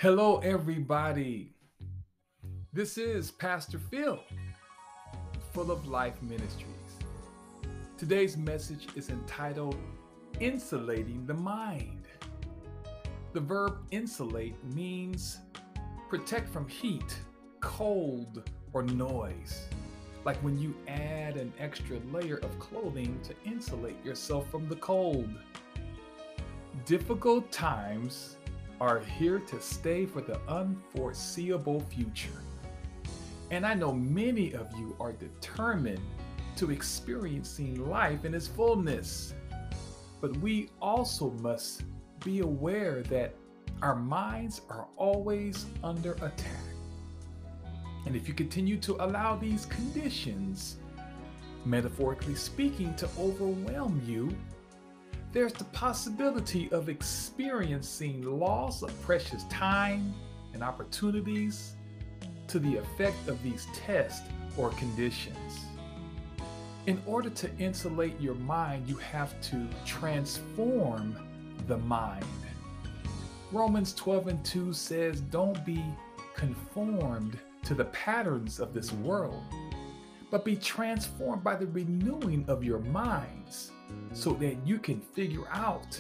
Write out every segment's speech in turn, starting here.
Hello, everybody. This is Pastor Phil, Full of Life Ministries. Today's message is entitled Insulating the Mind. The verb insulate means protect from heat, cold, or noise. Like when you add an extra layer of clothing to insulate yourself from the cold. Difficult times are here to stay for the unforeseeable future. And I know many of you are determined to experiencing life in its fullness. But we also must be aware that our minds are always under attack. And if you continue to allow these conditions, metaphorically speaking, to overwhelm you, there's the possibility of experiencing loss of precious time and opportunities to the effect of these tests or conditions. In order to insulate your mind, you have to transform the mind. Romans 12:2 says, "Don't be conformed to the patterns of this world, but be transformed by the renewing of your minds, so that you can figure out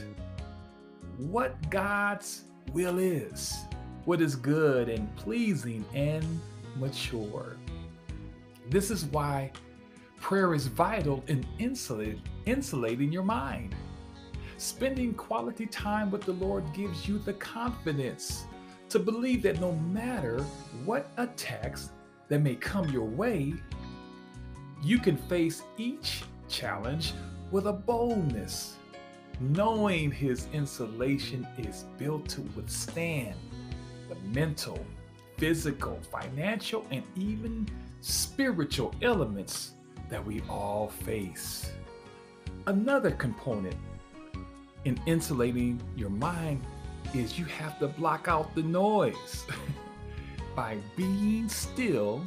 what God's will is, what is good and pleasing and mature." This is why prayer is vital in insulating your mind. Spending quality time with the Lord gives you the confidence to believe that no matter what attacks that may come your way, you can face each challenge with a boldness, knowing His insulation is built to withstand the mental, physical, financial, and even spiritual elements that we all face. Another component in insulating your mind is you have to block out the noise by being still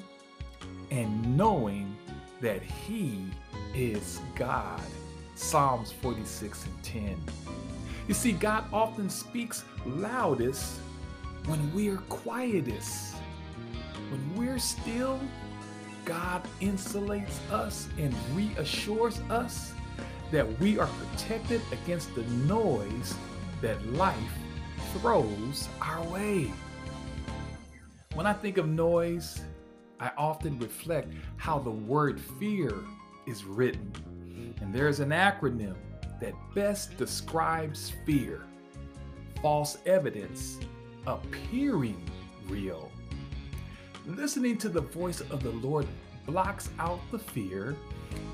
and knowing that He is God. Psalms 46:10. You see, God often speaks loudest when we're quietest. When we're still, God insulates us and reassures us that we are protected against the noise that life throws our way. When I think of noise, I often reflect how the word fear is written. And there's an acronym that best describes fear: false evidence appearing real. Listening to the voice of the Lord blocks out the fear,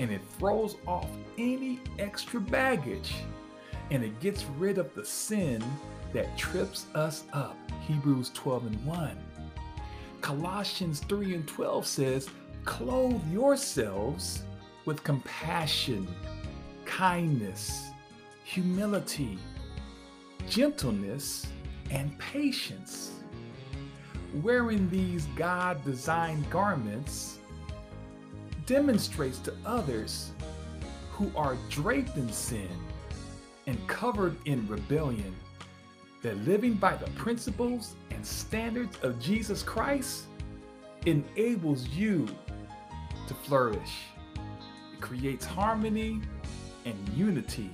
and it throws off any extra baggage, and it gets rid of the sin that trips us up. Hebrews 12:1. Colossians 3:12 says, "Clothe yourselves with compassion, kindness, humility, gentleness, and patience." Wearing these God-designed garments demonstrates to others who are draped in sin and covered in rebellion that living by the principles and standards of Jesus Christ enables you to flourish. It creates harmony and unity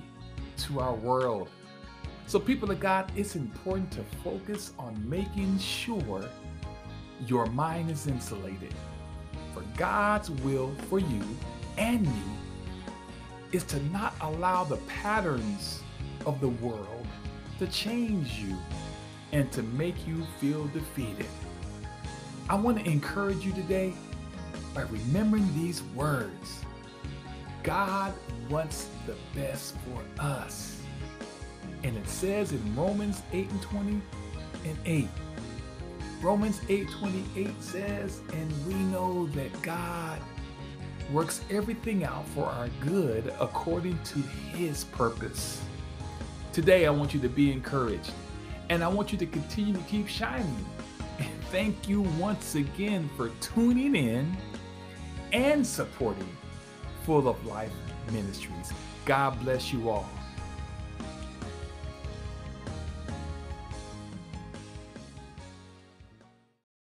to our world. So, people of God, it's important to focus on making sure your mind is insulated. For God's will for you and me is to not allow the patterns of the world to change you and to make you feel defeated. I want to encourage you today by remembering these words. God wants the best for us. And it says in Romans 8:28. Romans 8:28 says, "And we know that God works everything out for our good according to His purpose." Today, I want you to be encouraged, and I want you to continue to keep shining. And thank you once again for tuning in and supporting Full of Life Ministries. God bless you all.